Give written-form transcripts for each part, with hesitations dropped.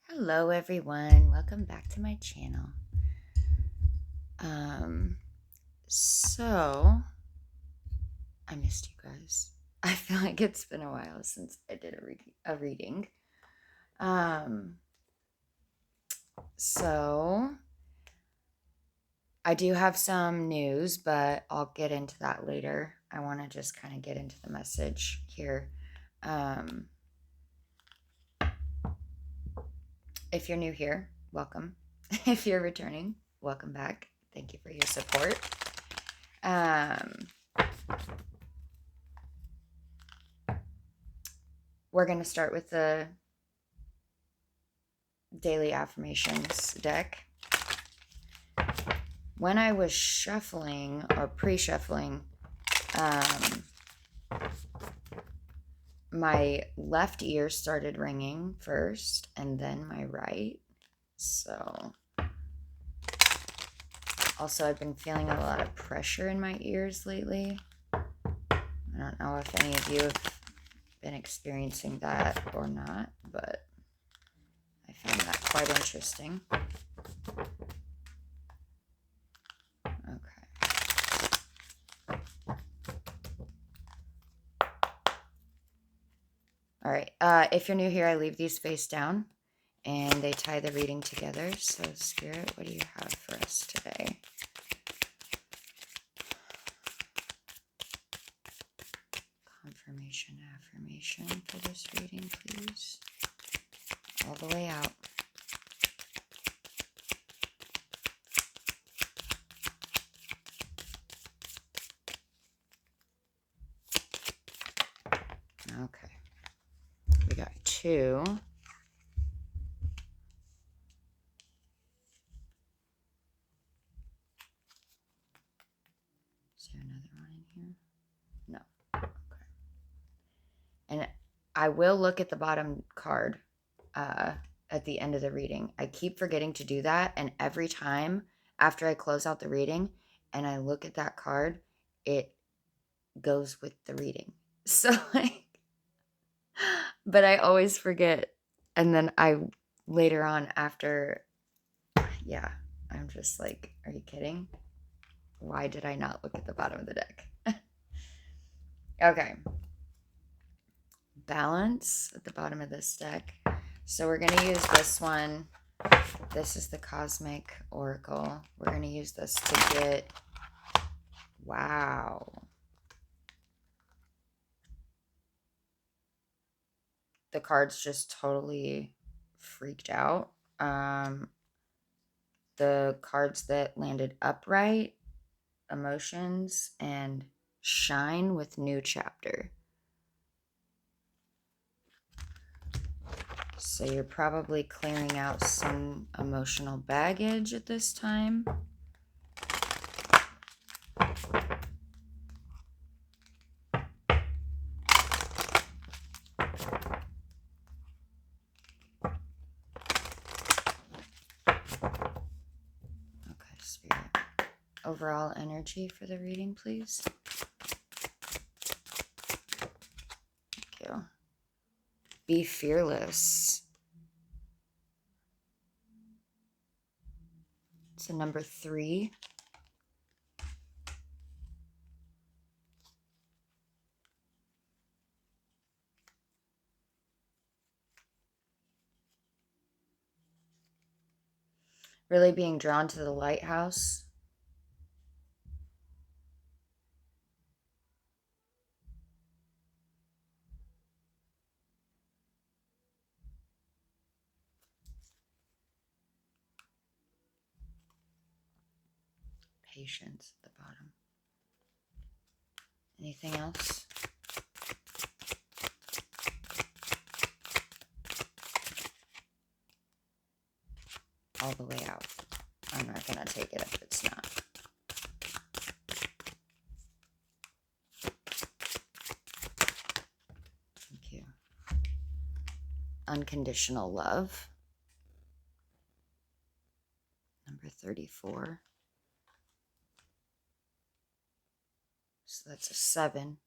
Hello everyone, welcome back to my channel. So I missed you guys. I feel like it's been a while since I did a reading. So I do have some news, but I'll get into that later. I want to just kind of get into the message here. If you're new here, welcome. If you're returning, welcome back. Thank you for your support. We're going to start with the daily affirmations deck. When I was shuffling or pre-shuffling, my left ear started ringing first and then my right. So also I've been feeling a lot of pressure in my ears lately. I don't know if any of you have been experiencing that or not, but I found that quite interesting. All right, if you're new here, I leave these face down and they tie the reading together. So Spirit, what do you have for us today? Confirmation, affirmation for this reading, please. All the way out. Okay. We got 2. Is there another one in here? No. Okay. And I will look at the bottom card at the end of the reading. I keep forgetting to do that. And every time after I close out the reading and I look at that card, it goes with the reading. So but I always forget. And then I later on after, yeah, I'm just like, are you kidding? Why did I not look at the bottom of the deck? Okay. Balance at the bottom of this deck. So we're going to use this one. This is the Cosmic Oracle. We're going to use this to get, wow. The card's just totally freaked out. The cards that landed upright, emotions, and shine with new chapter. So you're probably clearing out some emotional baggage at this time. Okay, Spirit. Overall energy for the reading, please. Thank you. Be fearless. It's a number 3. Really being drawn to the lighthouse. Patience at the bottom. Anything else? All the way out. I'm not going to take it if it's not. Thank you. Unconditional love. Number 34. So that's a 7.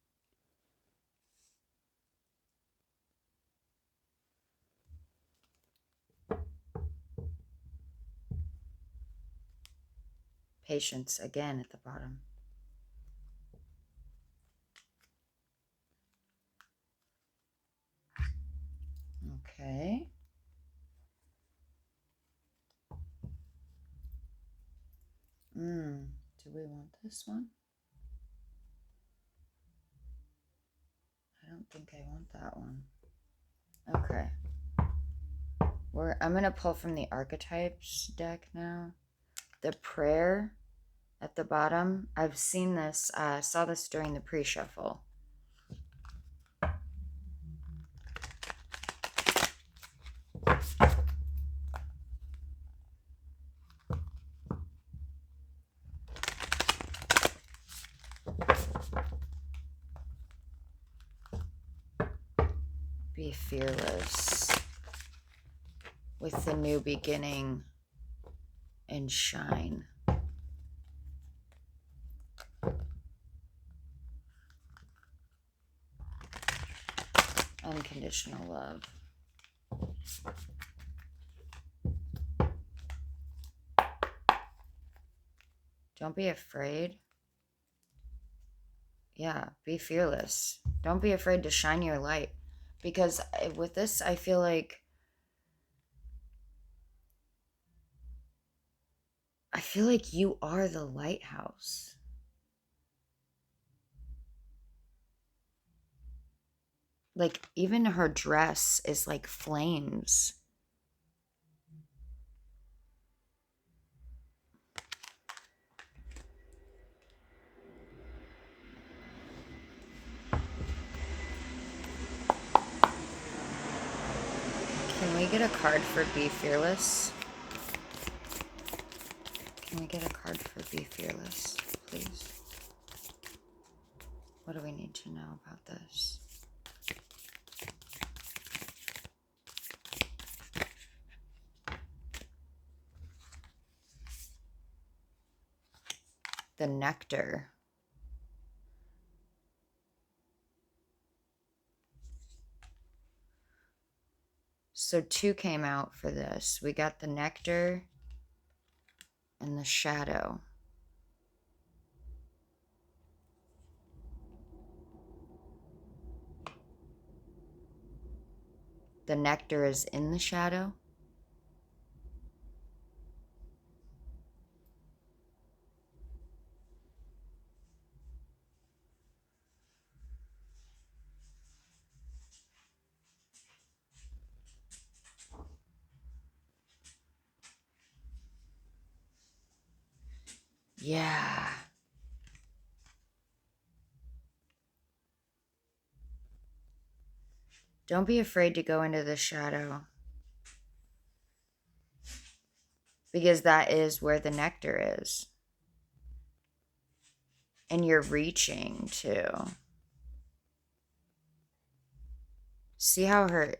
Patience again at the bottom. Okay. Do we want this one? I don't think I want that one. Okay. I'm going to pull from the Archetypes deck now. The prayer at the bottom. I've seen this, saw this during the pre-shuffle. Be fearless with the new beginning and shine. Unconditional love. Don't be afraid. Yeah, be fearless. Don't be afraid to shine your light. Because with this, I feel like you are the lighthouse. Like, even her dress is like flames. Can we get a card for Be Fearless? Can we get a card for Be Fearless, please? What do we need to know about this? The Nectar. So 2 came out for this. We got the Nectar and the Shadow. The Nectar is in the shadow. Yeah. Don't be afraid to go into the shadow. Because that is where the nectar is. And you're reaching too. See how her,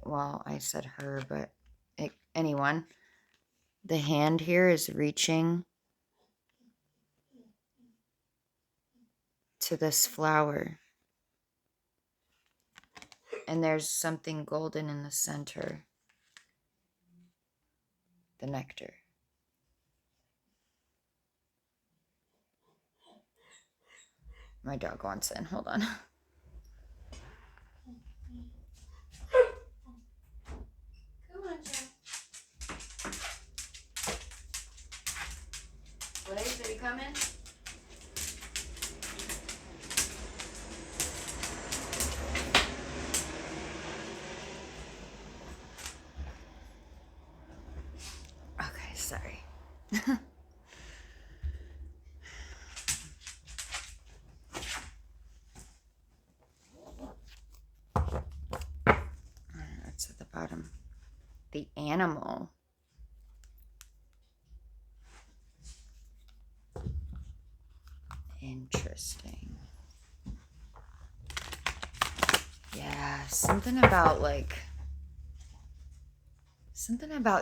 well, I said her, but anyone. The hand here is reaching to this flower. And there's something golden in the center. The nectar. My dog wants in. Hold on. Come on, Jack. What is it? Are you coming? Okay, sorry. That's at the bottom. The animal. Interesting. Yeah, something about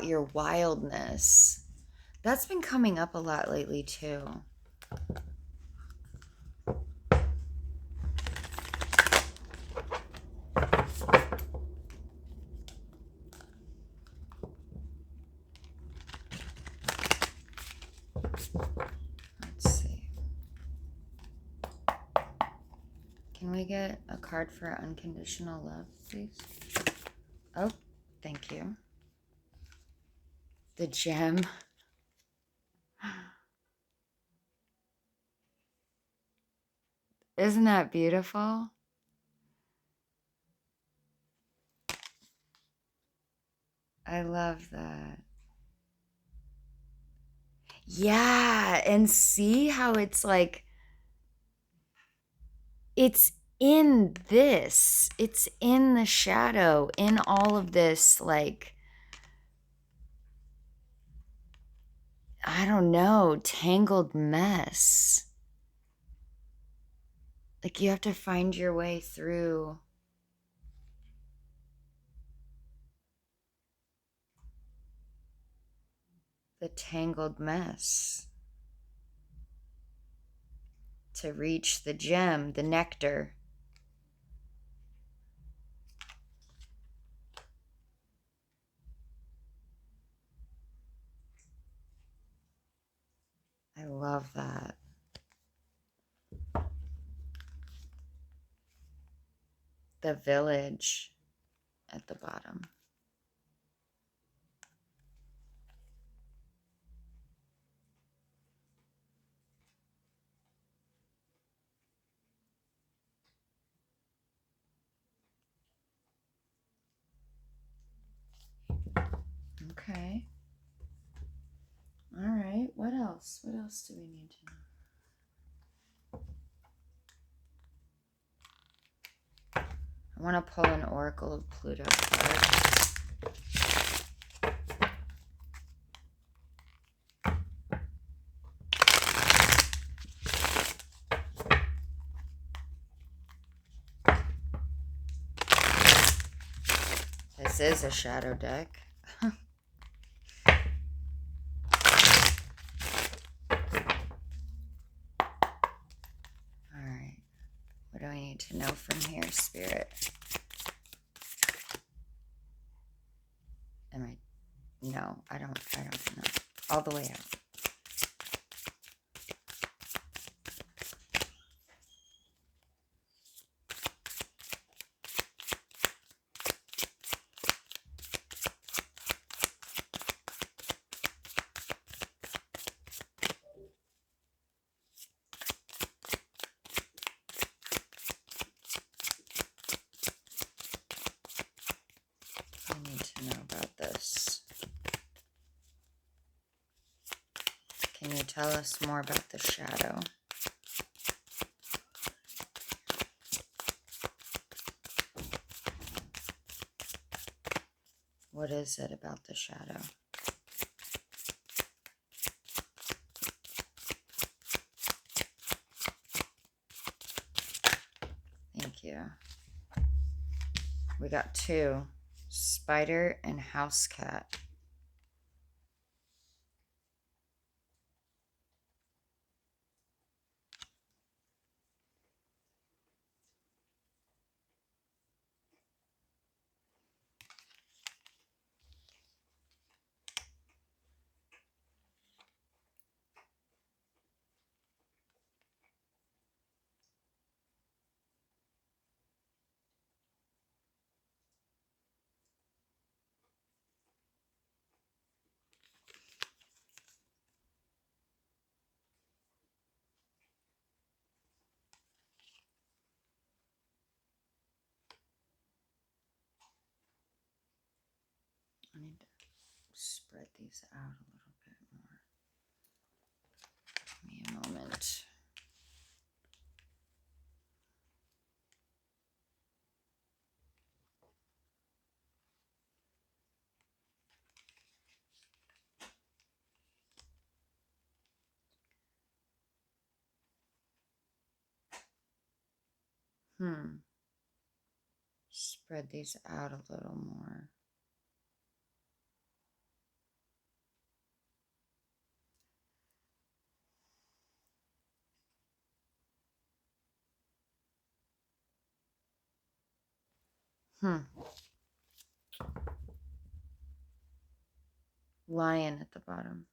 your wildness. That's been coming up a lot lately too. Can we get a card for unconditional love, please? Oh, thank you. The gem. Isn't that beautiful? I love that. Yeah, and see how it's like, it's in this. It's in the shadow, in all of this, like, I don't know, tangled mess. Like, you have to find your way through the tangled mess to reach the gem, the nectar. I love that. The village at the bottom. Okay. All right. What else? What else do we need to know? I want to pull an Oracle of Pluto card. This is a shadow deck. Alright. What do I need to know from here, Spirit? Am I... No, I don't know. All the way out. I need to know about this. Can you tell us more about the shadow? What is it about the shadow? Thank you. We got two. Spider and house cat. I need to spread these out a little bit more. Give me a moment. Spread these out a little more. Lion at the bottom.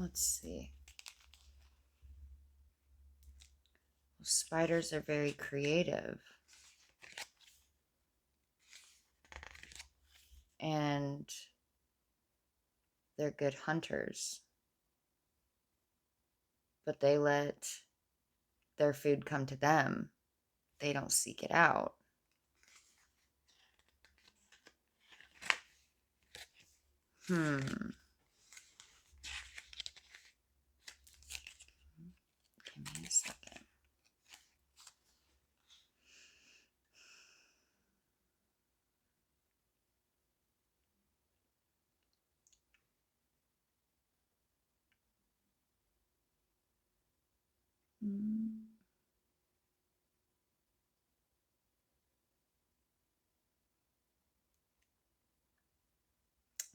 Let's see. Well, spiders are very creative. And they're good hunters. But they let their food come to them. They don't seek it out. Give me a second.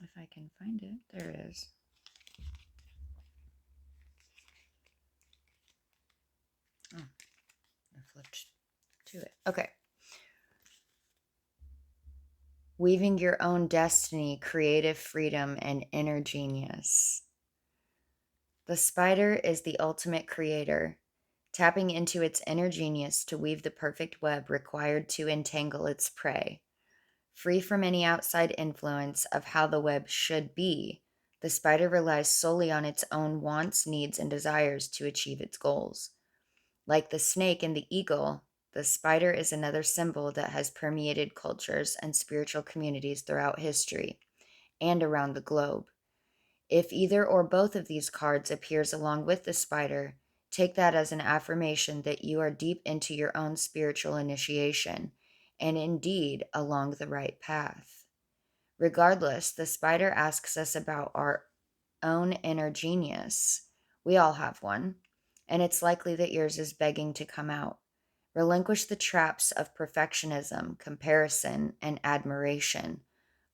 If I can find it, there it is. Oh, I flipped to it. Okay. Weaving your own destiny, creative freedom, and inner genius. The spider is the ultimate creator, tapping into its inner genius to weave the perfect web required to entangle its prey. Free from any outside influence of how the web should be, the spider relies solely on its own wants, needs, and desires to achieve its goals. Like the snake and the eagle, the spider is another symbol that has permeated cultures and spiritual communities throughout history and around the globe. If either or both of these cards appears along with the spider, take that as an affirmation that you are deep into your own spiritual initiation and indeed along the right path. Regardless, the spider asks us about our own inner genius. We all have one, and it's likely that yours is begging to come out. Relinquish the traps of perfectionism, comparison, and admiration.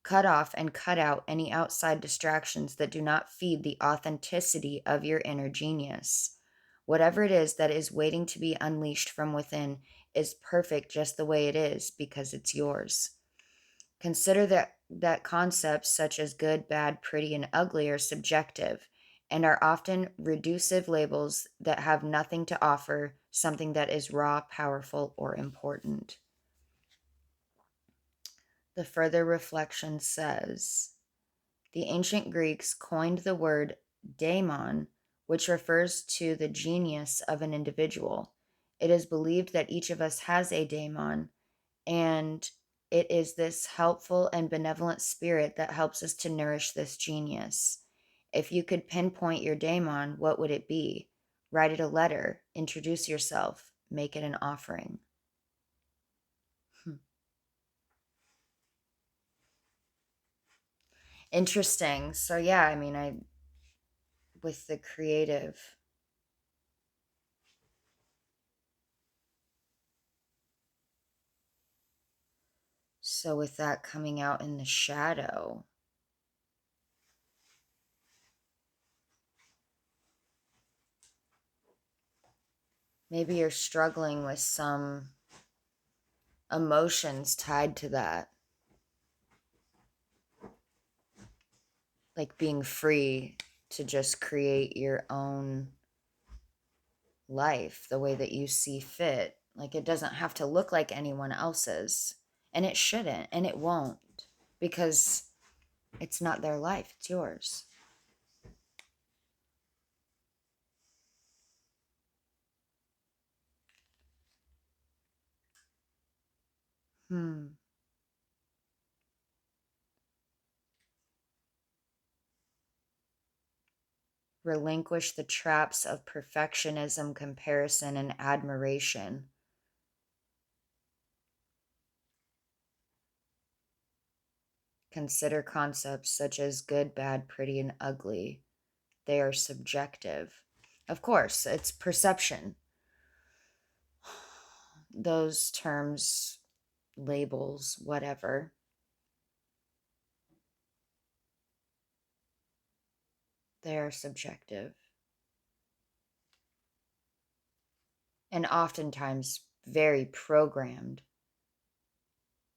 Cut off and cut out any outside distractions that do not feed the authenticity of your inner genius. Whatever it is that is waiting to be unleashed from within is perfect just the way it is because it's yours. Consider that concepts such as good, bad, pretty, and ugly are subjective and are often reducive labels that have nothing to offer something that is raw, powerful, or important. The further reflection says, the ancient Greeks coined the word daemon, which refers to the genius of an individual. It is believed that each of us has a daemon, and it is this helpful and benevolent spirit that helps us to nourish this genius. If you could pinpoint your daemon, what would it be? Write it a letter, introduce yourself, make it an offering. Interesting. So yeah, I mean, with the creative. So with that coming out in the shadow, maybe you're struggling with some emotions tied to that. Like being free to just create your own life the way that you see fit. Like it doesn't have to look like anyone else's. And it shouldn't, and it won't, because it's not their life, it's yours. Relinquish the traps of perfectionism, comparison, and admiration. Consider concepts such as good, bad, pretty, and ugly. They are subjective. Of course, it's perception. Those terms, labels, whatever, they are subjective. And oftentimes very programmed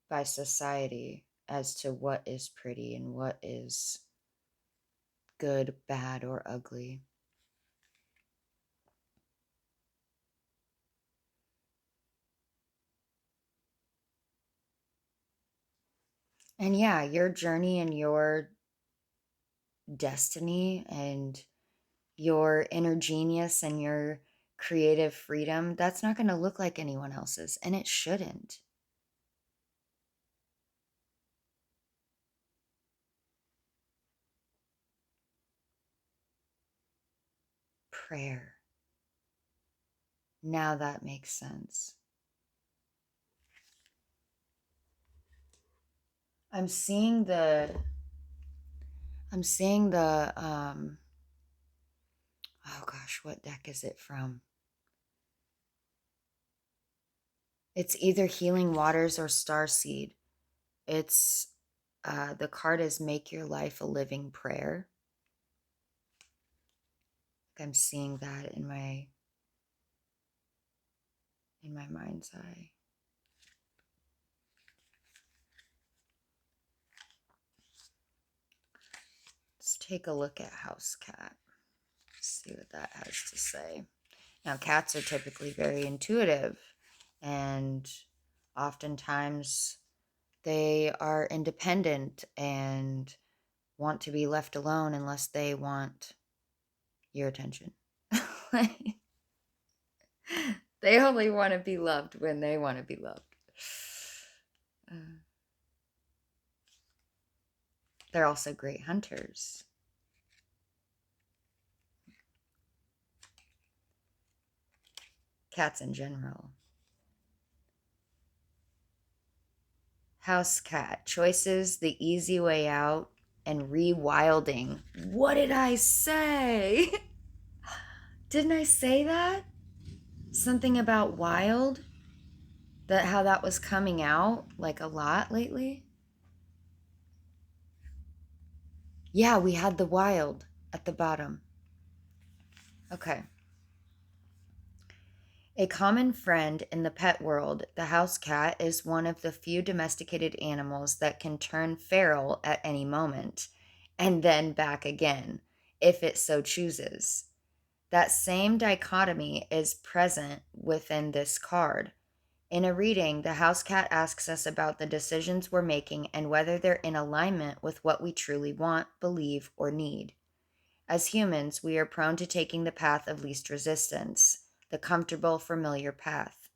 by society as to what is pretty and what is good, bad, or ugly. And yeah, your journey and your destiny and your inner genius and your creative freedom, that's not going to look like anyone else's, and it shouldn't. Prayer. Now that makes sense. I'm seeing the oh gosh, what deck is it from? It's either Healing Waters or Starseed. It's the card is Make Your Life a Living Prayer. I'm seeing that in my mind's eye. Let's take a look at House Cat. See what that has to say. Now, cats are typically very intuitive, and oftentimes they are independent and want to be left alone unless they want your attention. They only want to be loved when they want to be loved. They're also great hunters. Cats in general. House cat. Choices, the easy way out, and rewilding. What did I say? Didn't I say that? Something about wild? That how that was coming out like a lot lately? Yeah, we had the wild at the bottom. Okay. A common friend in the pet world, the house cat is one of the few domesticated animals that can turn feral at any moment, and then back again, if it so chooses. That same dichotomy is present within this card. In a reading, the house cat asks us about the decisions we're making and whether they're in alignment with what we truly want, believe, or need. As humans, we are prone to taking the path of least resistance, the comfortable, familiar path.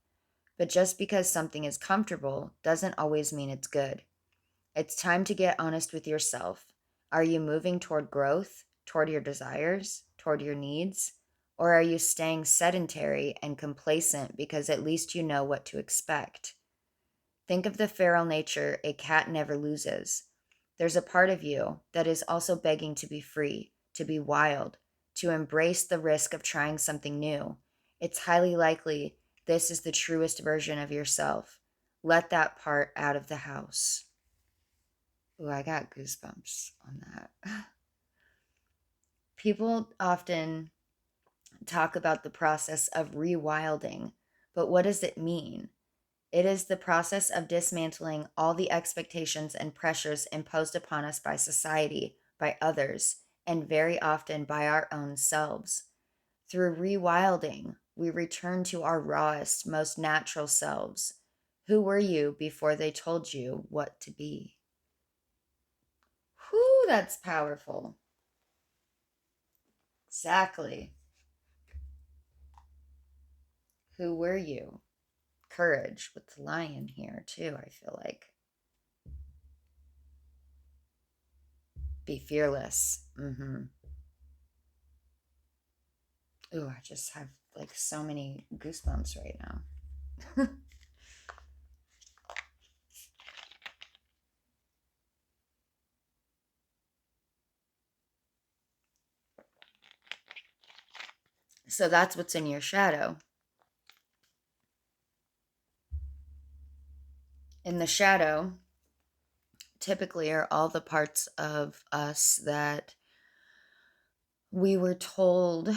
But just because something is comfortable doesn't always mean it's good. It's time to get honest with yourself. Are you moving toward growth, toward your desires, toward your needs? Or are you staying sedentary and complacent because at least you know what to expect? Think of the feral nature a cat never loses. There's a part of you that is also begging to be free, to be wild, to embrace the risk of trying something new. It's highly likely this is the truest version of yourself. Let that part out of the house. Ooh, I got goosebumps on that. People often talk about the process of rewilding, but what does it mean? It is the process of dismantling all the expectations and pressures imposed upon us by society, by others, and very often by our own selves. Through rewilding, we return to our rawest, most natural selves. Who were you before they told you what to be? Whew, that's powerful. Exactly. Who were you? Courage with the lion here, too, I feel like. Be fearless. Mm-hmm. Ooh, I just have like so many goosebumps right now. So that's what's in your shadow. In the shadow, typically are all the parts of us that we were told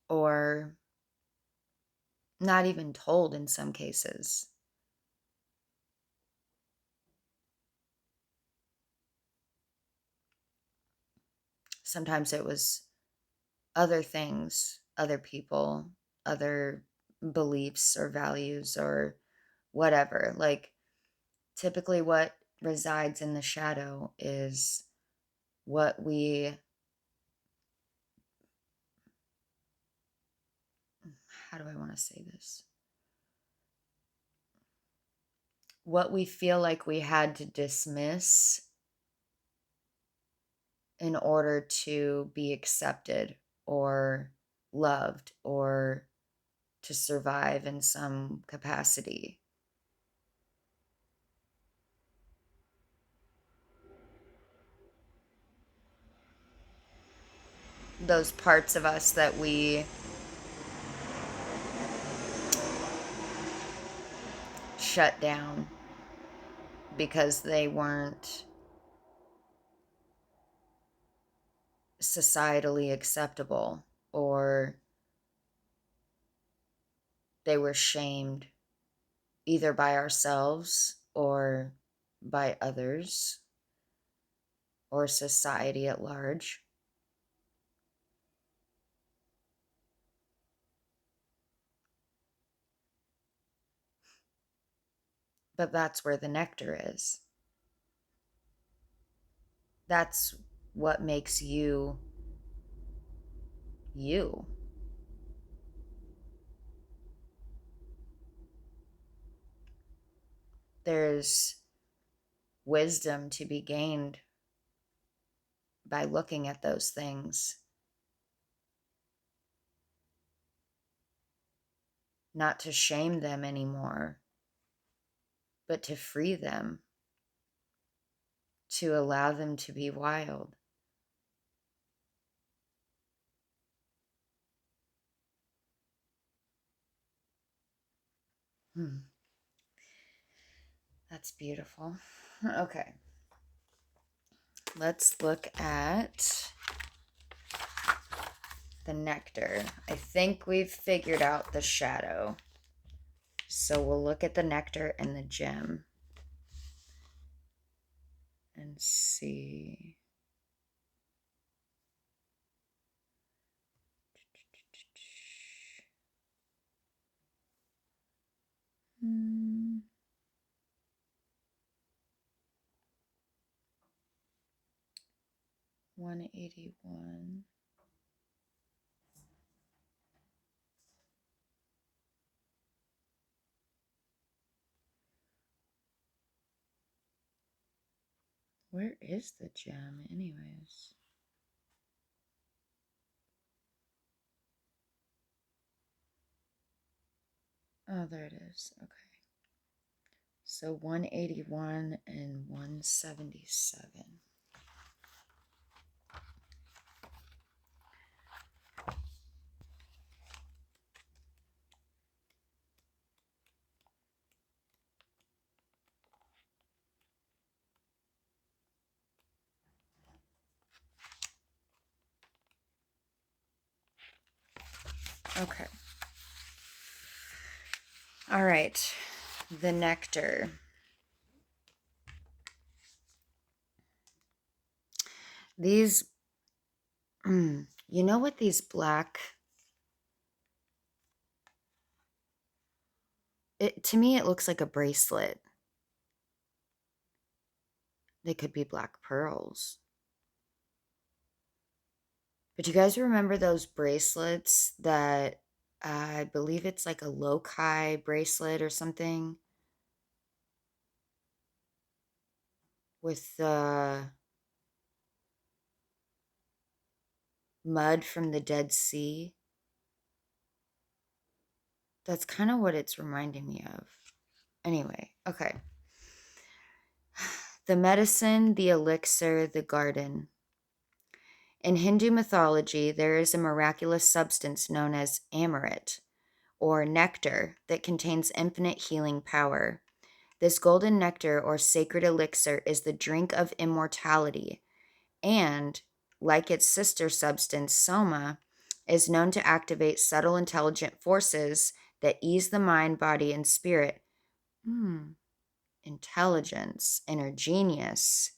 or not even told in some cases. Sometimes it was other things, other people, other beliefs or values or whatever. Like, typically, what resides in the shadow is what we, how do I want to say this? What we feel like we had to dismiss in order to be accepted or loved or to survive in some capacity. Those parts of us that we shut down because they weren't societally acceptable, or they were shamed either by ourselves or by others or society at large. But that's where the nectar is. That's what makes you you. There's wisdom to be gained by looking at those things, not to shame them anymore, but to free them, to allow them to be wild. That's beautiful. Okay. Let's look at the nectar. I think we've figured out the shadow. So we'll look at the nectar and the gem and see. Hmm. 181. Where is the gem, anyways? Oh, there it is. Okay. So 181 and 177. Okay. All right. The nectar. These, you know what these black, to me, it looks like a bracelet. They could be black pearls. But you guys remember those bracelets that I believe it's like a loci bracelet or something with the mud from the Dead Sea? That's kind of what it's reminding me of. Anyway, okay. The medicine, the elixir, the garden. In Hindu mythology, there is a miraculous substance known as amaret, or nectar, that contains infinite healing power. This golden nectar, or sacred elixir, is the drink of immortality, and, like its sister substance, soma, is known to activate subtle intelligent forces that ease the mind, body, and spirit. Intelligence, inner genius.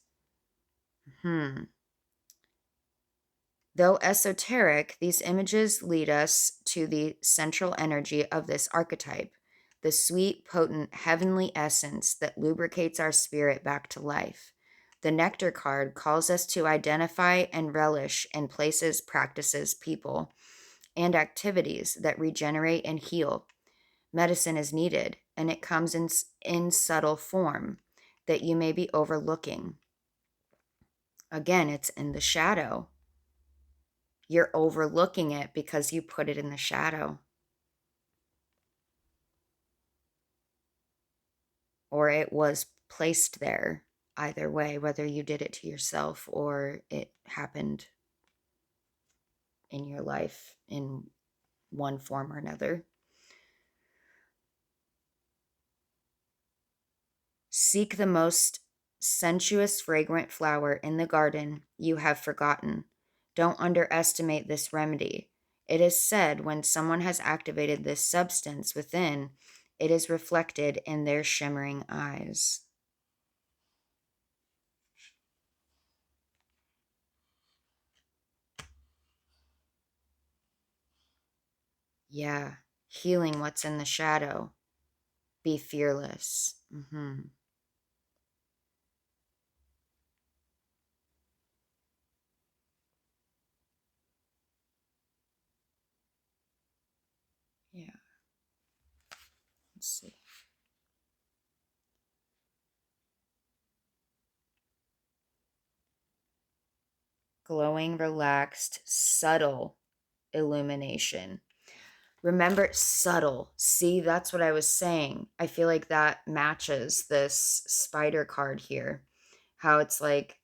Though esoteric, these images lead us to the central energy of this archetype, the sweet, potent, heavenly essence that lubricates our spirit back to life. The Nectar card calls us to identify and relish in places, practices, people, and activities that regenerate and heal. Medicine is needed, and it comes in subtle form that you may be overlooking. Again, it's in the shadow. You're overlooking it because you put it in the shadow. Or it was placed there. Either way, whether you did it to yourself or it happened in your life in one form or another. Seek the most sensuous, fragrant flower in the garden you have forgotten. Don't underestimate this remedy. It is said when someone has activated this substance within, it is reflected in their shimmering eyes. Yeah, healing what's in the shadow. Be fearless. Yeah, let's see. Glowing, relaxed, subtle illumination. Remember, subtle. See, that's what I was saying. I feel like that matches this spider card here. How it's like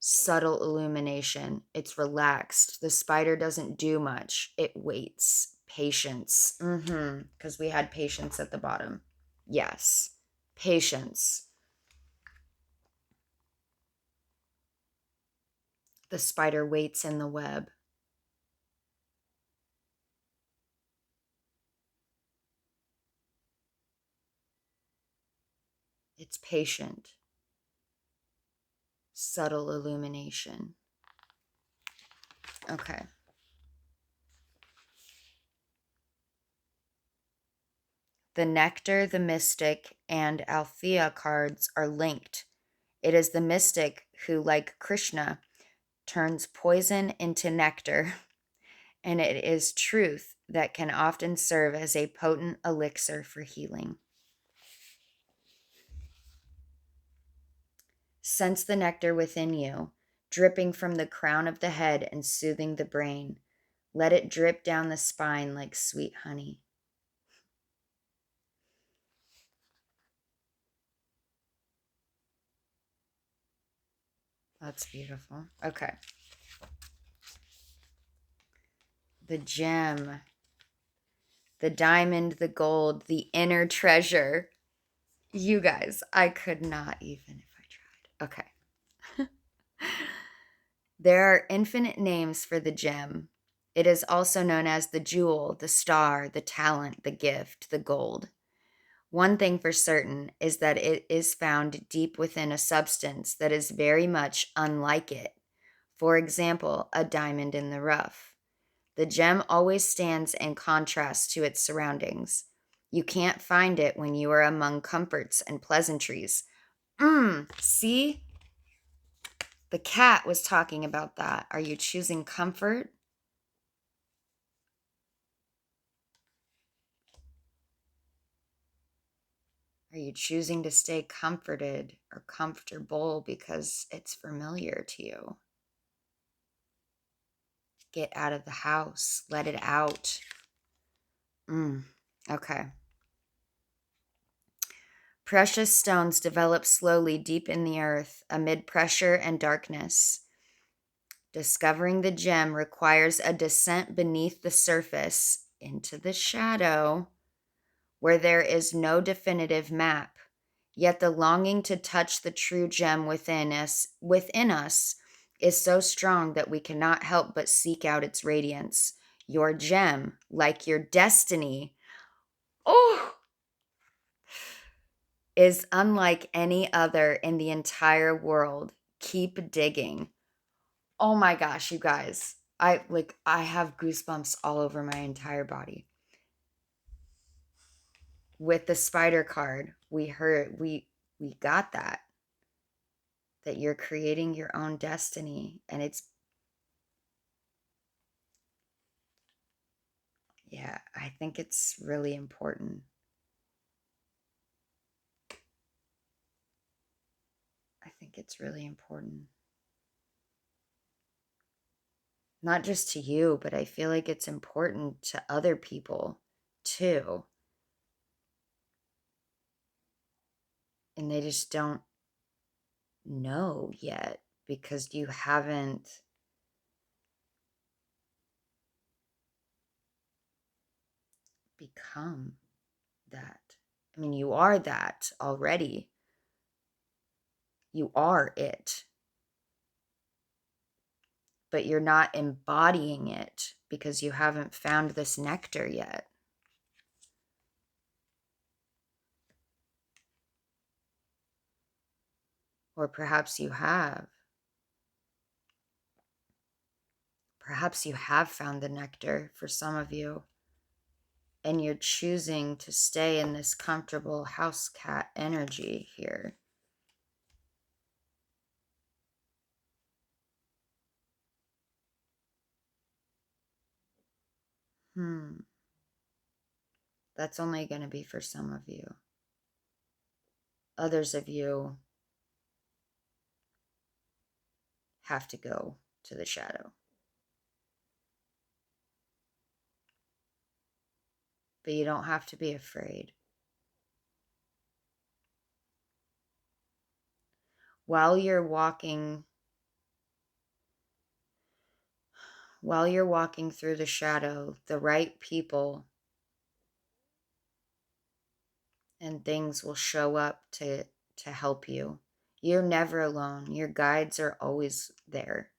subtle illumination. It's relaxed. The spider doesn't do much. It waits. Patience. Because we had patience at the bottom. Yes. Patience. The spider waits in the web. It's patient. Subtle illumination. Okay. The Nectar, the Mystic, and Althea cards are linked. It is the mystic who, like Krishna, turns poison into nectar, and it is truth that can often serve as a potent elixir for healing. Sense the nectar within you, dripping from the crown of the head and soothing the brain. Let it drip down the spine like sweet honey. That's beautiful. Okay. The gem, the diamond, the gold, the inner treasure. You guys, I could not even if I tried. Okay. There are infinite names for the gem. It is also known as the jewel, the star, the talent, the gift, the gold. One thing for certain is that it is found deep within a substance that is very much unlike it. For example, a diamond in the rough. The gem always stands in contrast to its surroundings. You can't find it when you are among comforts and pleasantries. See? The cat was talking about that. Are you choosing comfort? Are you choosing to stay comforted or comfortable because it's familiar to you? Get out of the house. Let it out. Okay. Precious stones develop slowly deep in the earth amid pressure and darkness. Discovering the gem requires a descent beneath the surface into the shadow where there is no definitive map. Yet the longing to touch the true gem within us is so strong that we cannot help but seek out its radiance. Your gem, like your destiny, is unlike any other in the entire world. Keep digging. Oh my gosh, you guys. I have goosebumps all over my entire body. With the spider card, we got that you're creating your own destiny, and yeah, I think it's really important. I think it's really important. Not just to you, but I feel like it's important to other people too. And they just don't know yet because you haven't become that. I mean, you are that already. You are it. But you're not embodying it because you haven't found this nectar yet. Or perhaps you have. Perhaps you have found the nectar for some of you, and you're choosing to stay in this comfortable house cat energy here. That's only going to be for some of you. Others of you have to go to the shadow. But you don't have to be afraid. While you're walking through the shadow, the right people and things will show up to help you. You're never alone. Your guides are always there.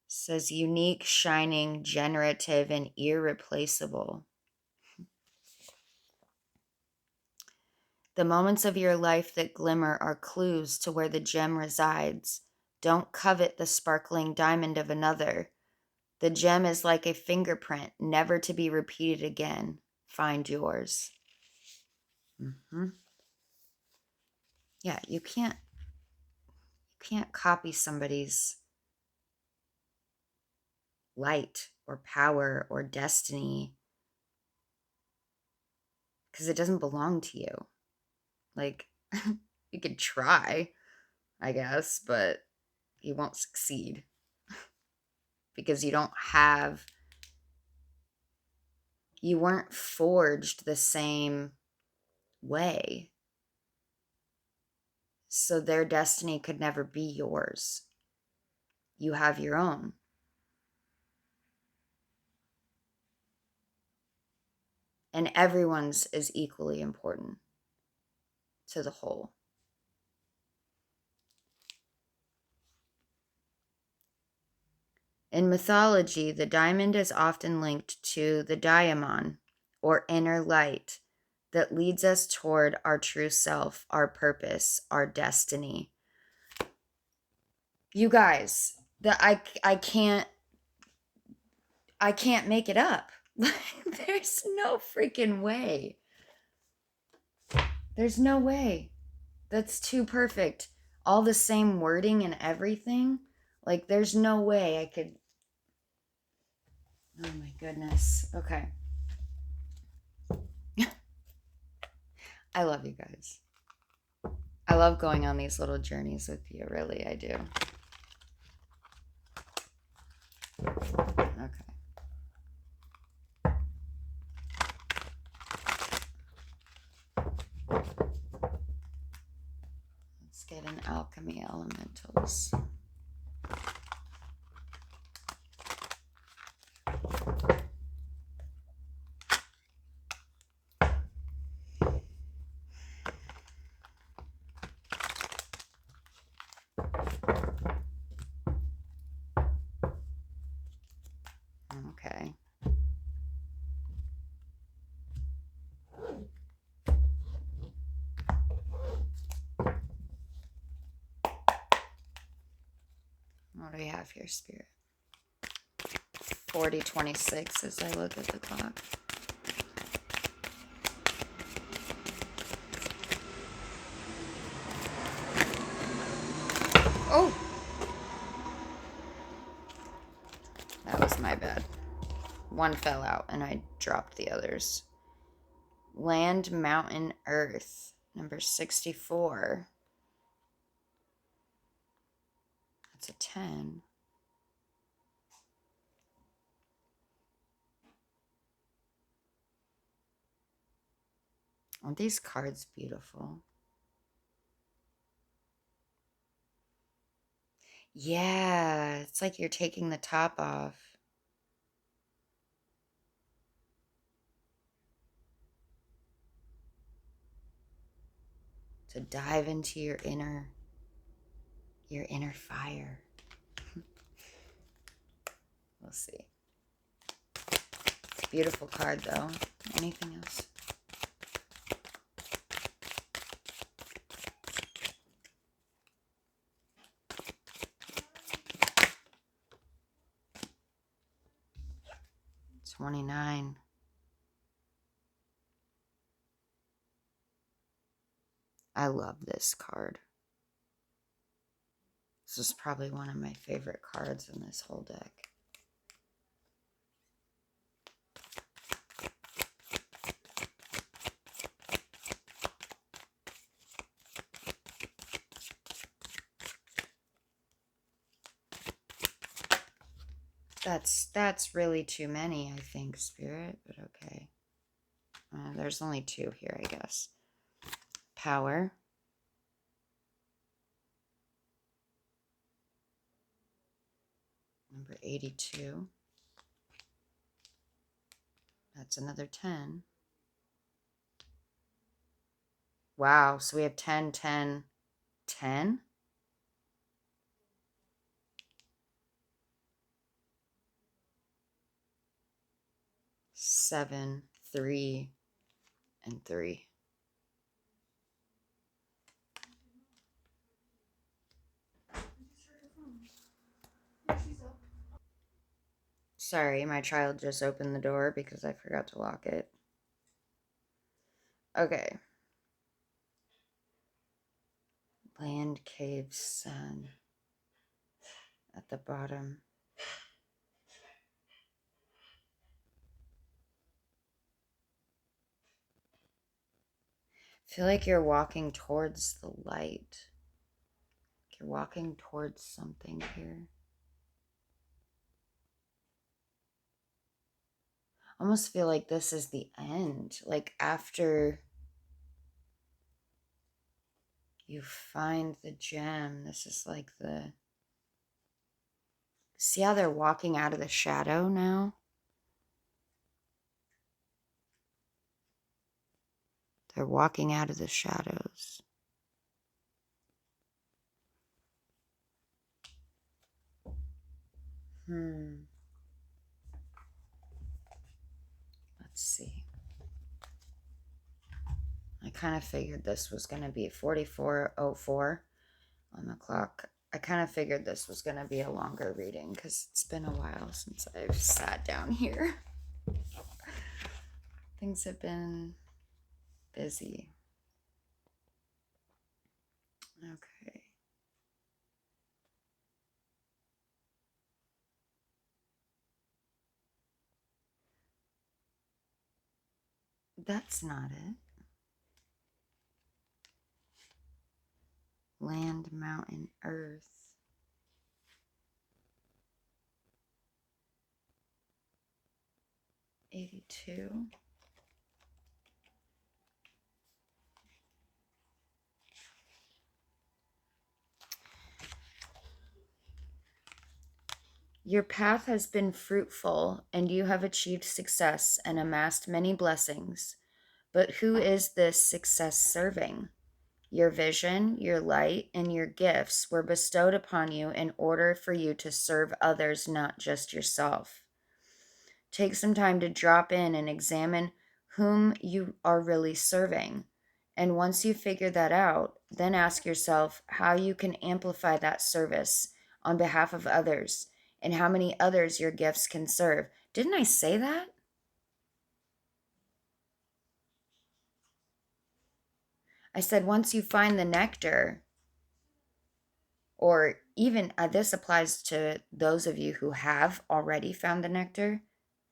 Says unique, shining, generative, and irreplaceable. The moments of your life that glimmer are clues to where the gem resides. Don't covet the sparkling diamond of another. The gem is like a fingerprint, never to be repeated again. Find yours. Yeah, you can't copy somebody's light or power or destiny because it doesn't belong to you. Like, you could try, I guess, but you won't succeed because you weren't forged the same way. So their destiny could never be yours. You have your own. And everyone's is equally important to the whole. In mythology, the diamond is often linked to the daimon, or inner light, that leads us toward our true self, our purpose, our destiny. You guys, I can't make it up. There's no freaking way. There's no way. That's too perfect. All the same wording and everything. Like, there's no way I could. Oh my goodness. Okay. I love you guys. I love going on these little journeys with you. Really, I do. Okay. Let's get an alchemy elementals. Okay. What do we have here, Spirit? 40:26 as I look at the clock. Oh! That was my bad. One fell out and I dropped the others. Land, mountain, earth. Number 64. That's a 10. Aren't these cards beautiful? Yeah, it's like you're taking the top off. To dive into your inner fire. We'll see. It's a beautiful card though. Anything else? $29. I love this card. This is probably one of my favorite cards in this whole deck. That's really too many, I think, Spirit, but okay. There's only 2 here, I guess. Power. Number 82. That's another 10. Wow, so we have 10, 10, 10? Seven, 3, and 3. Sorry, my child just opened the door because I forgot to lock it. Okay. Land, cave, sun. At the bottom. I feel like you're walking towards the light. You're walking towards something here. I almost feel like this is the end. Like after you find the gem, this is like the... See how they're walking out of the shadow now? They're walking out of the shadows. Let's see. I kind of figured this was going to be 44:04 on the clock. I kind of figured this was going to be a longer reading because it's been a while since I've sat down here. Things have been busy. Okay. That's not it. Land, mountain, earth. $82. Your path has been fruitful, and you have achieved success and amassed many blessings. But who is this success serving? Your vision, your light, and your gifts were bestowed upon you in order for you to serve others, not just yourself. Take some time to drop in and examine whom you are really serving. And once you figure that out, then ask yourself how you can amplify that service on behalf of others and how many others your gifts can serve. Didn't I say that? I said once you find the nectar, or even this applies to those of you who have already found the nectar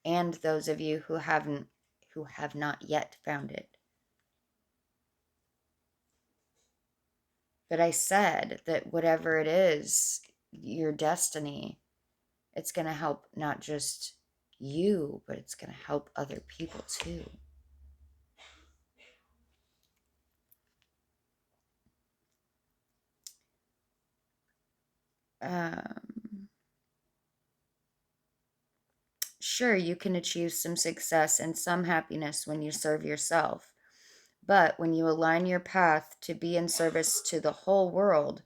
and those of you who have not yet found it. But I said that whatever it is, your destiny, it's going to help not just you, but it's going to help other people too. Sure, you can achieve some success and some happiness when you serve yourself. But when you align your path to be in service to the whole world,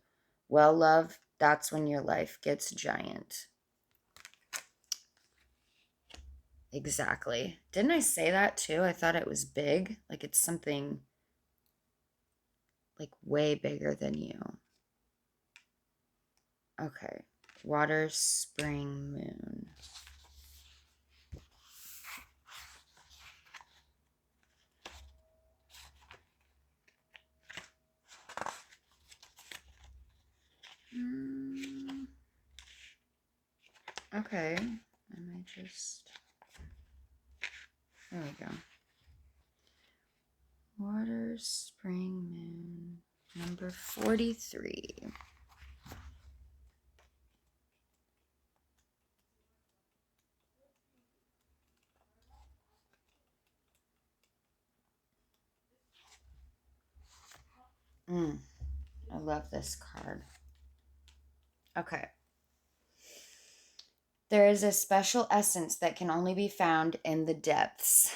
well, love, that's when your life gets giant. Exactly. Didn't I say that too? I thought it was big. Like it's something like way bigger than you. Okay. Water, spring, moon. Okay. And I just... There we go. Water, spring, moon. Number 43. I love this card. Okay. There is a special essence that can only be found in the depths.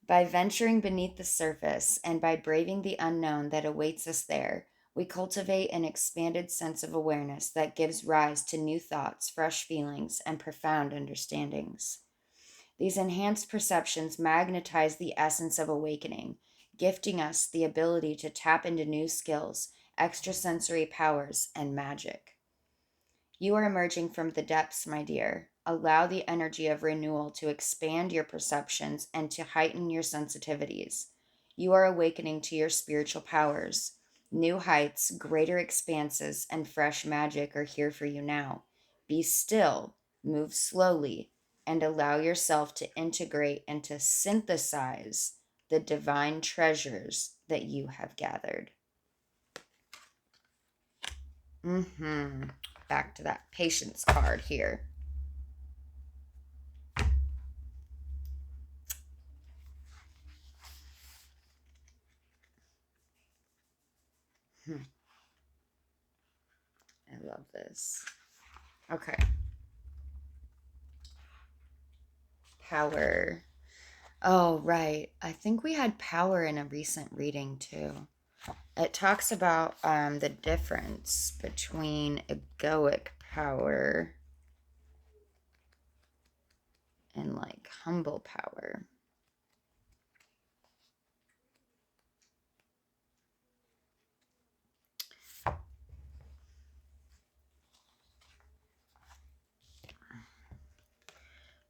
By venturing beneath the surface and by braving the unknown that awaits us there, we cultivate an expanded sense of awareness that gives rise to new thoughts, fresh feelings, and profound understandings. These enhanced perceptions magnetize the essence of awakening, gifting us the ability to tap into new skills, extrasensory powers, and magic. You are emerging from the depths, my dear. Allow the energy of renewal to expand your perceptions and to heighten your sensitivities. You are awakening to your spiritual powers. New heights, greater expanses, and fresh magic are here for you now. Be still, move slowly, and allow yourself to integrate and to synthesize the divine treasures that you have gathered. Back to that patience card here. I love this. Okay. Power. Oh, right. I think we had power in a recent reading too. It talks about the difference between egoic power and like humble power.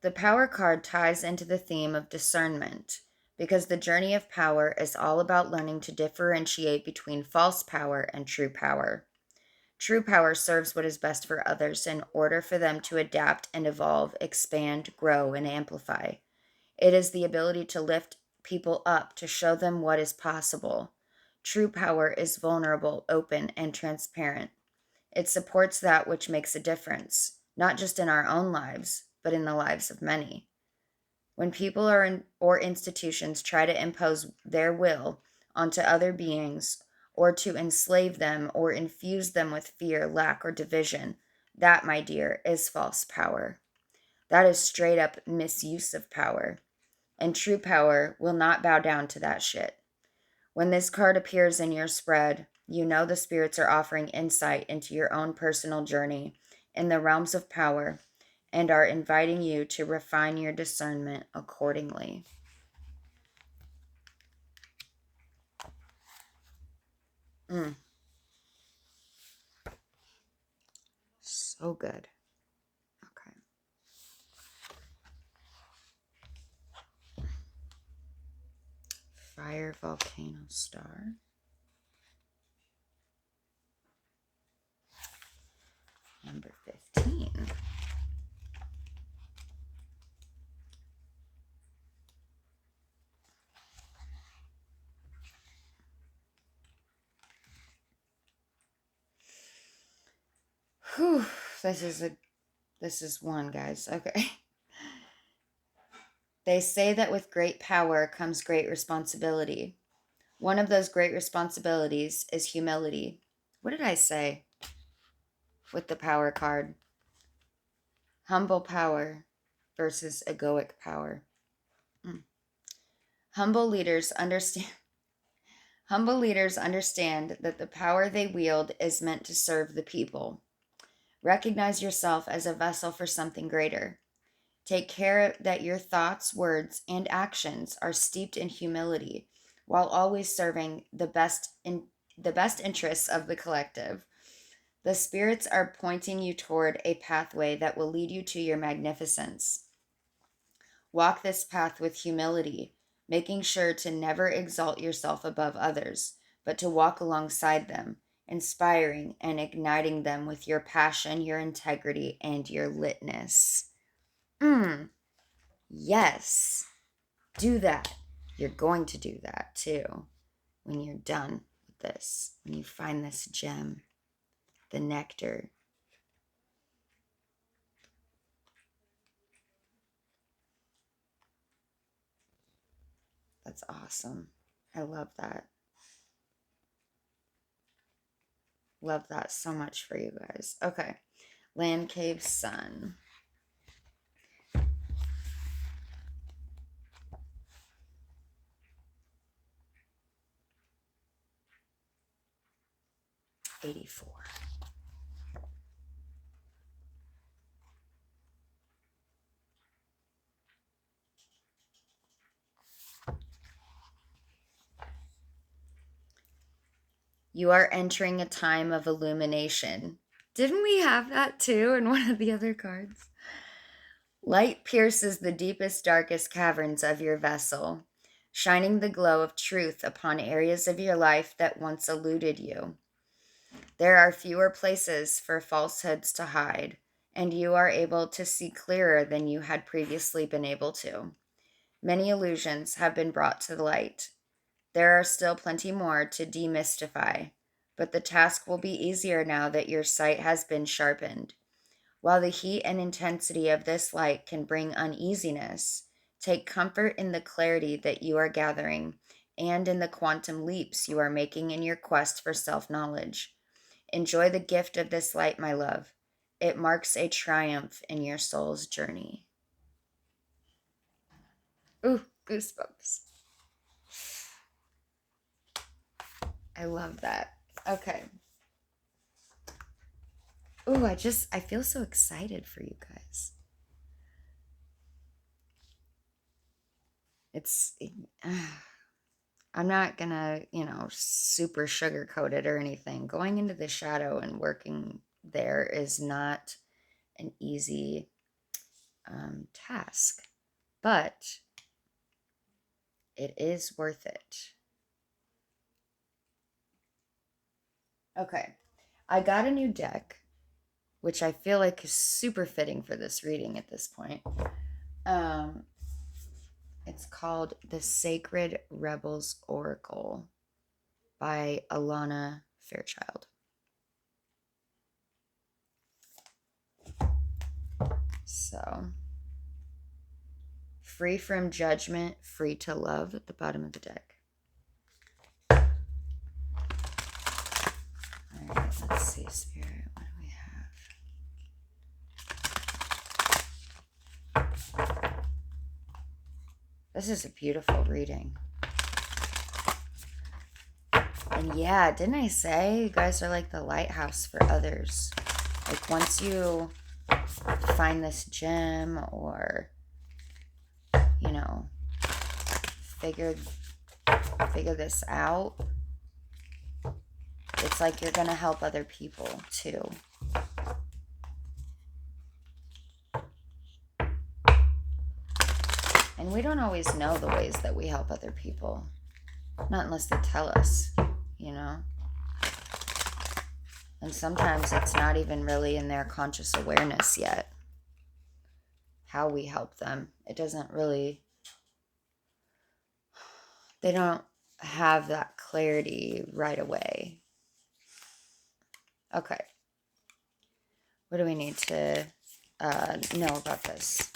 The power card ties into the theme of discernment because the journey of power is all about learning to differentiate between false power and true power. True power serves what is best for others in order for them to adapt and evolve, expand, grow, and amplify. It is the ability to lift people up, to show them what is possible. True power is vulnerable, open, and transparent. It supports that which makes a difference, not just in our own lives, but in the lives of many. When people or institutions try to impose their will onto other beings or to enslave them or infuse them with fear, lack, or division, that, my dear, is false power. That is straight up misuse of power. And true power will not bow down to that shit. When this card appears in your spread, you know the spirits are offering insight into your own personal journey in the realms of power, and are inviting you to refine your discernment accordingly. So good. Okay. Fire, volcano, star. Number 15. Whew, this is one, guys. Okay. They say that with great power comes great responsibility. One of those great responsibilities is humility. What did I say with the power card? Humble power versus egoic power. Humble leaders understand that the power they wield is meant to serve the people. Recognize yourself as a vessel for something greater. Take care that your thoughts, words, and actions are steeped in humility, while always serving the best interests of the collective. The spirits are pointing you toward a pathway that will lead you to your magnificence. Walk this path with humility, making sure to never exalt yourself above others, but to walk alongside them, inspiring and igniting them with your passion, your integrity, and your litness. Yes, do that. You're going to do that too when you're done with this, when you find this gem, the nectar. That's awesome. I love that. Love that so much for you guys. Okay. Land Cave Sun. $84. You are entering a time of illumination. Didn't we have that too in one of the other cards? Light pierces the deepest, darkest caverns of your vessel, shining the glow of truth upon areas of your life that once eluded you. There are fewer places for falsehoods to hide, and you are able to see clearer than you had previously been able to. Many illusions have been brought to the light. There are still plenty more to demystify, but the task will be easier now that your sight has been sharpened. While the heat and intensity of this light can bring uneasiness, take comfort in the clarity that you are gathering and in the quantum leaps you are making in your quest for self-knowledge. Enjoy the gift of this light, my love. It marks a triumph in your soul's journey. Ooh, goosebumps. I love that. Okay. Ooh, I feel so excited for you guys. I'm not gonna, super sugarcoat it or anything. Going into the shadow and working there is not an easy task, but it is worth it. Okay, I got a new deck, which I feel like is super fitting for this reading at this point. It's called The Sacred Rebels Oracle by Alana Fairchild. So, free from judgment, free to love at the bottom of the deck. All right, let's see, Spirit. What do we have? This is a beautiful reading. And yeah, didn't I say you guys are like the lighthouse for others? Like once you find this gem or, you know, figure this out. It's like you're going to help other people too. And we don't always know the ways that we help other people. Not unless they tell us, you know? And sometimes it's not even really in their conscious awareness yet how we help them. It doesn't really, they don't have that clarity right away. Okay. What do we need to know about this?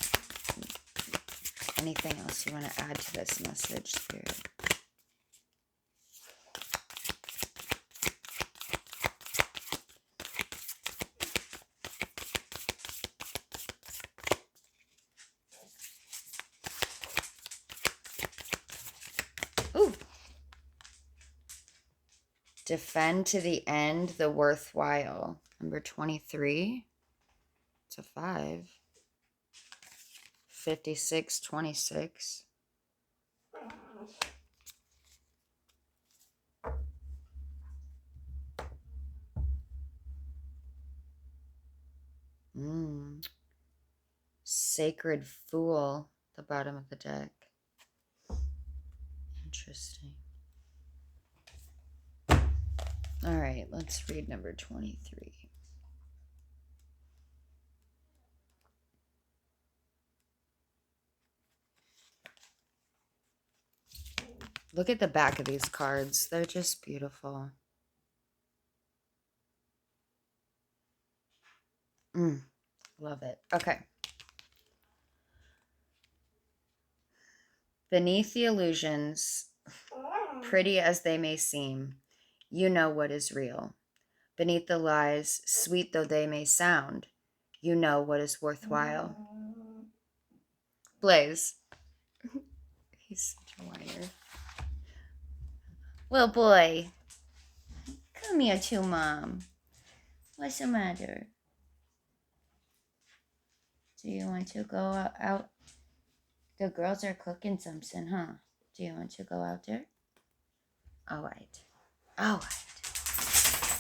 Anything else you want to add to this message, Spirit? Ooh. Defend to the end the worthwhile. Number 23. It's a 5. 56, 26. Sacred Fool, the bottom of the deck. Interesting. All right, let's read number 23. Look at the back of these cards. They're just beautiful. Love it. Okay. Beneath the illusions, pretty as they may seem, you know what is real. Beneath the lies, sweet though they may sound, you know what is worthwhile. Blaze. He's such a whiner. Well, boy, come here to Mom. What's the matter? Do you want to go out? The girls are cooking something, huh? Do you want to go out there? All right. All right.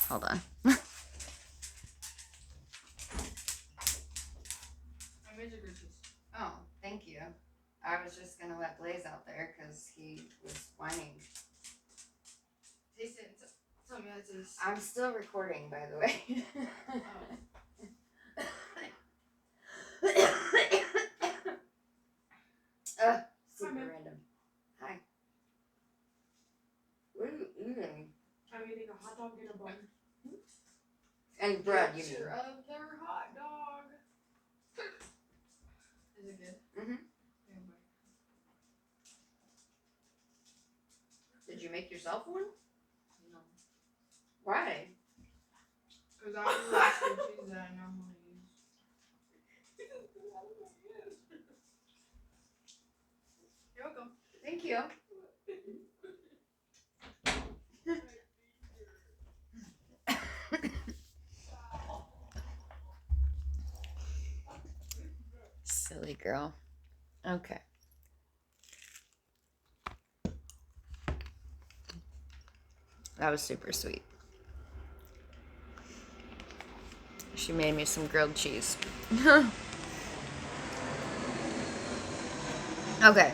Hold on. I made your dishes. Oh, thank you. I was just going to let Blaze out there because he was whining. Taste it. Tell me how it tastes. I'm still recording, by the way. Super random. Hi. What are you eating? I'm eating a hot dog in a bun. And bread, you mean? Picture of their hot dog. Is it good? Mm-hmm. Yeah, Did you make yourself one? no. Why? Because I was the cheese that I normally use. You're welcome. Thank you. Silly girl. Okay. That was super sweet. She made me some grilled cheese. Okay.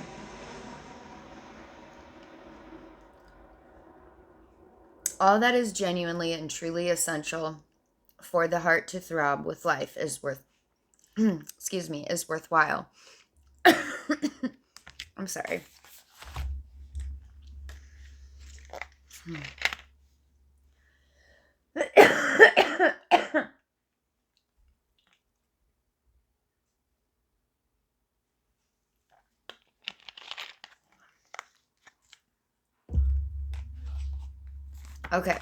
All that is genuinely and truly essential for the heart to throb with life is is worthwhile. I'm sorry. Okay.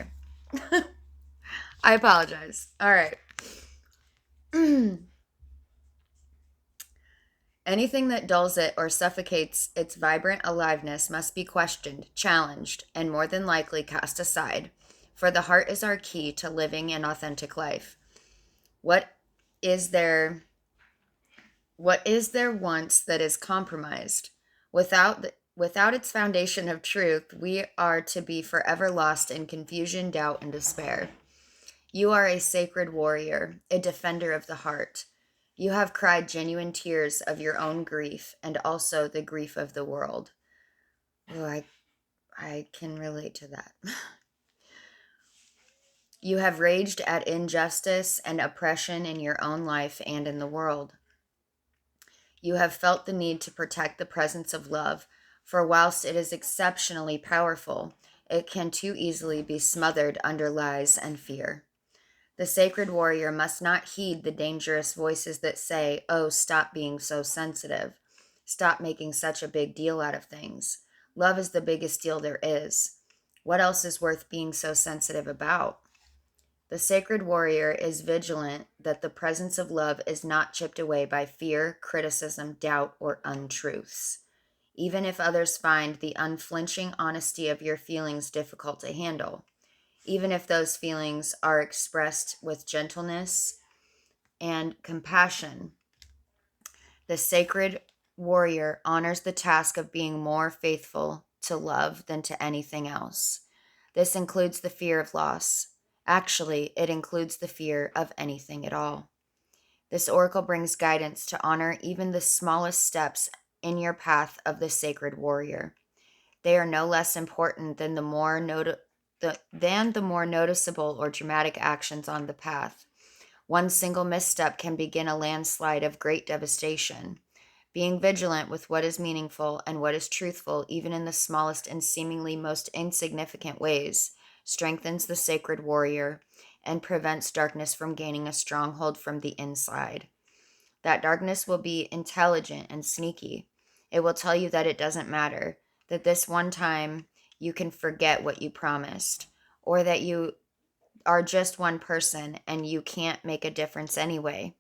I apologize. All right. Anything that dulls it or suffocates its vibrant aliveness must be questioned, challenged, and more than likely cast aside, for the heart is our key to living an authentic life. What is there What is there once that is compromised? Without its foundation of truth, we are to be forever lost in confusion, doubt, and despair. You are a sacred warrior, a defender of the heart. You have cried genuine tears of your own grief and also the grief of the world. Oh, I can relate to that. You have raged at injustice and oppression in your own life and in the world. You have felt the need to protect the presence of love, for whilst it is exceptionally powerful, it can too easily be smothered under lies and fear. The sacred warrior must not heed the dangerous voices that say, "Oh, stop being so sensitive. Stop making such a big deal out of things. Love is the biggest deal there is. What else is worth being so sensitive about?" The sacred warrior is vigilant that the presence of love is not chipped away by fear, criticism, doubt, or untruths. Even if others find the unflinching honesty of your feelings difficult to handle, even if those feelings are expressed with gentleness and compassion, the sacred warrior honors the task of being more faithful to love than to anything else. This includes the fear of loss. Actually, it includes the fear of anything at all. This oracle brings guidance to honor even the smallest steps in your path of the sacred warrior. They are no less important than the more noticeable or dramatic actions on the path. One single misstep can begin a landslide of great devastation. Being vigilant with what is meaningful and what is truthful, even in the smallest and seemingly most insignificant ways, strengthens the sacred warrior and prevents darkness from gaining a stronghold from the inside. That darkness will be intelligent and sneaky. It will tell you that it doesn't matter, that this one time you can forget what you promised, or that you are just one person and you can't make a difference anyway.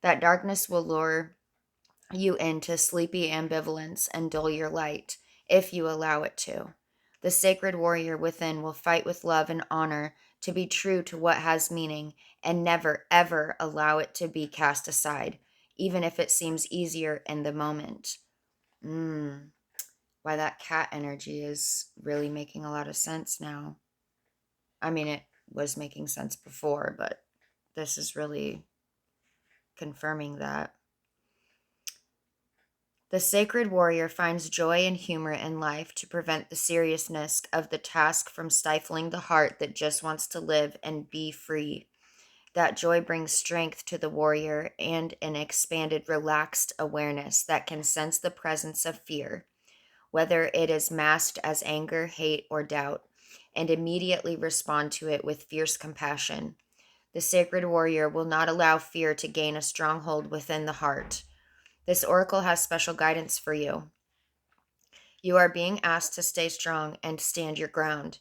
That darkness will lure you into sleepy ambivalence and dull your light, if you allow it to. The sacred warrior within will fight with love and honor to be true to what has meaning and never, ever allow it to be cast aside, even if it seems easier in the moment. Why that cat energy is really making a lot of sense now. I mean, it was making sense before, but this is really confirming that. The sacred warrior finds joy and humor in life to prevent the seriousness of the task from stifling the heart that just wants to live and be free. That joy brings strength to the warrior and an expanded, relaxed awareness that can sense the presence of fear, whether it is masked as anger, hate, or doubt, and immediately respond to it with fierce compassion. The sacred warrior will not allow fear to gain a stronghold within the heart. This oracle has special guidance for you. You are being asked to stay strong and stand your ground.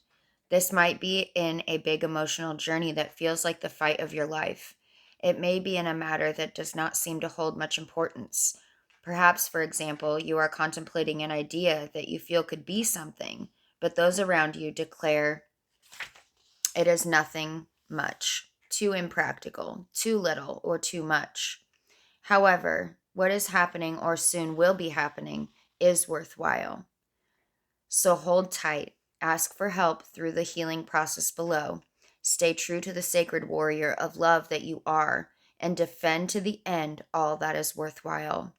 This might be in a big emotional journey that feels like the fight of your life. It may be in a matter that does not seem to hold much importance. Perhaps, for example, you are contemplating an idea that you feel could be something, but those around you declare it is nothing much, too impractical, too little, or too much. However, what is happening or soon will be happening is worthwhile. So hold tight, ask for help through the healing process below. Stay true to the sacred warrior of love that you are, and defend to the end all that is worthwhile.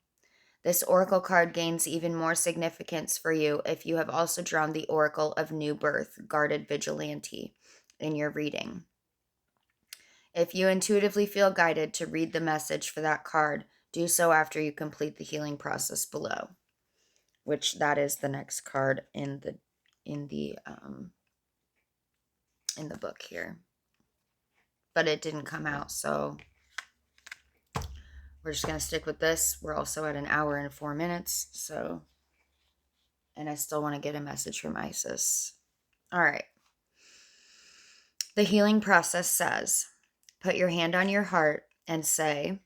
This oracle card gains even more significance for you if you have also drawn the oracle of new birth, guarded vigilante, in your reading. If you intuitively feel guided to read the message for that card, do so after you complete the healing process below, which that is the next card in the in the book here. But it didn't come out, so we're just going to stick with this. We're also at an hour and 4 minutes, so, and I still want to get a message from Isis. All right. The healing process says, put your hand on your heart and say,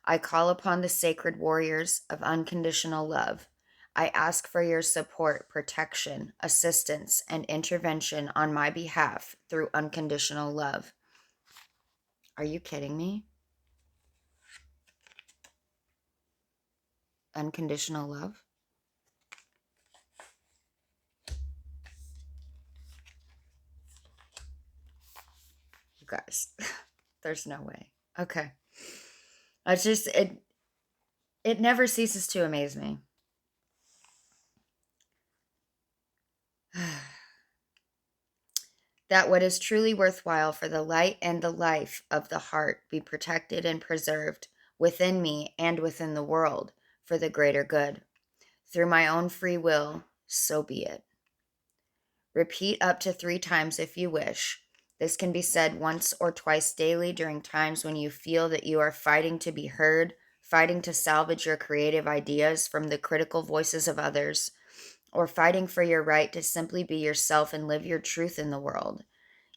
I call upon the sacred warriors of unconditional love. I ask for your support, protection, assistance, and intervention on my behalf through unconditional love. Are you kidding me? unconditional love. You guys, there's no way. Okay. It's just, it never ceases to amaze me. That what is truly worthwhile for the light and the life of the heart be protected and preserved within me and within the world for the greater good. Through my own free will, so be it. Repeat up to 3 times if you wish. This can be said once or twice daily during times when you feel that you are fighting to be heard, fighting to salvage your creative ideas from the critical voices of others, or fighting for your right to simply be yourself and live your truth in the world.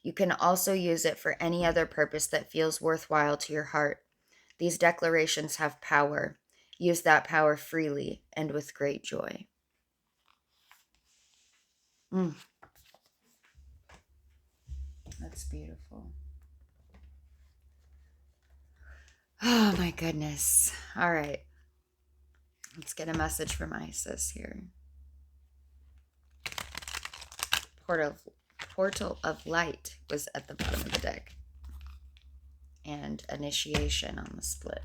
You can also use it for any other purpose that feels worthwhile to your heart. These declarations have power. Use that power freely and with great joy. That's beautiful. Oh my goodness. All right. Let's get a message from Isis here. Portal of Light was at the bottom of the deck. And Initiation on the split.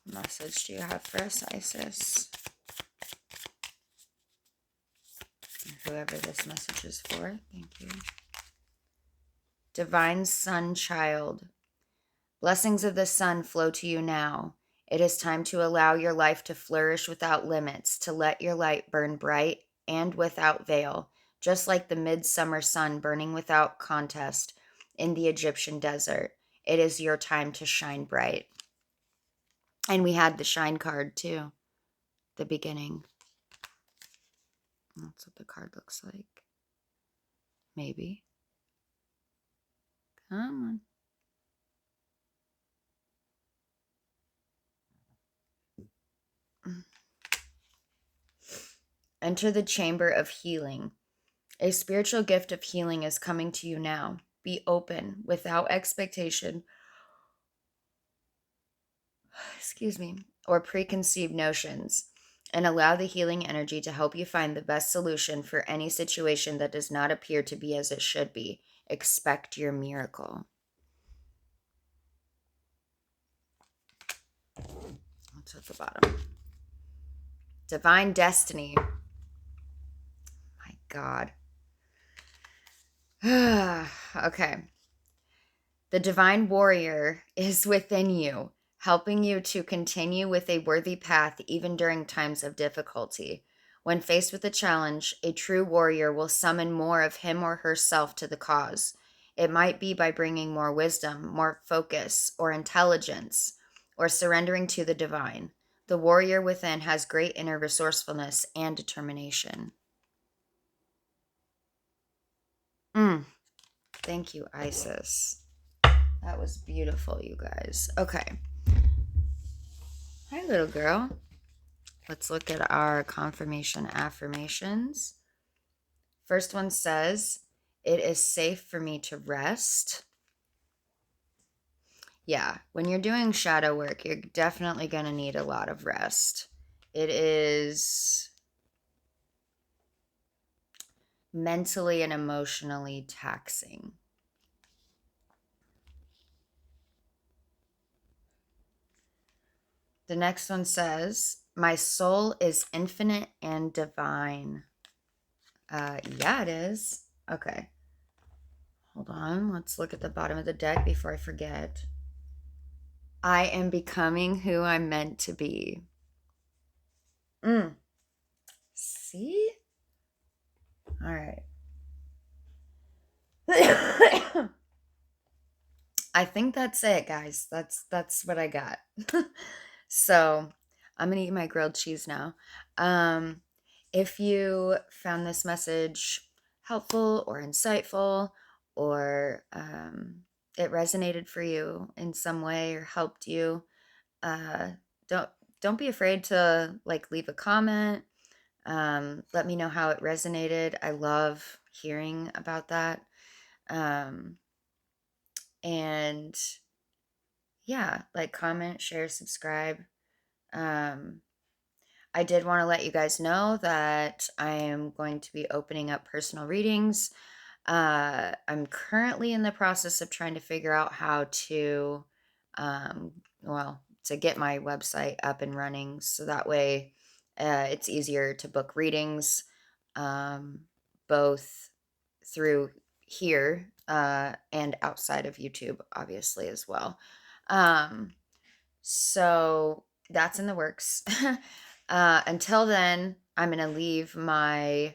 What message do you have for us, Isis? Whoever this message is for, thank you. Divine Sun Child. Blessings of the sun flow to you now. It is time to allow your life to flourish without limits, to let your light burn bright and without veil, just like the midsummer sun burning without contest in the Egyptian desert. It is your time to shine bright. And we had the shine card too, the beginning. That's what the card looks like. Maybe. Come on. Enter the chamber of healing. A spiritual gift of healing is coming to you now. Be open, without expectation, or preconceived notions, and allow the healing energy to help you find the best solution for any situation that does not appear to be as it should be. Expect your miracle. What's at the bottom? Divine Destiny. My God. Okay. The Divine Warrior is within you, helping you to continue with a worthy path even during times of difficulty. When faced with a challenge, a true warrior will summon more of him or herself to the cause. It might be by bringing more wisdom, more focus, or intelligence, or surrendering to the divine. The warrior within has great inner resourcefulness and determination. Thank you, Isis. That was beautiful, you guys. Okay. Hi, little girl. Let's look at our confirmation affirmations. First one says, it is safe for me to rest. Yeah, when you're doing shadow work, you're definitely going to need a lot of rest. It is mentally and emotionally taxing. The next one says, my soul is infinite and divine. Yeah, it is. Okay. Hold on. Let's look at the bottom of the deck before I forget. I am becoming who I'm meant to be. See? All right. I think that's it, guys. That's what I got. So I'm gonna eat my grilled cheese now. If you found this message helpful or insightful, or it resonated for you in some way or helped you, uh, don't don't be afraid to like leave a comment. Let me know how it resonated. I love hearing about that. Um, and yeah, like comment, share, subscribe. Um, I did want to let you guys know that I am going to be opening up personal readings. I'm currently in the process of trying to figure out how to, well, to get my website up and running so that way it's easier to book readings, um, both through here and outside of YouTube, obviously, as well. Um, so that's in the works. Until then, I'm going to leave um,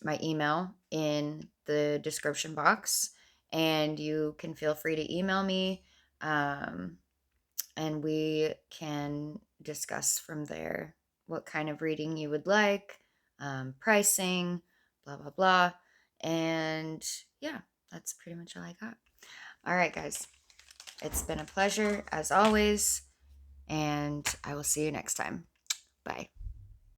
my email in the description box, and you can feel free to email me, um, and we can discuss from there what kind of reading you would like, pricing, blah, blah, blah. And yeah, that's pretty much all I got. All right, guys. It's been a pleasure as always, and I will see you next time. Bye.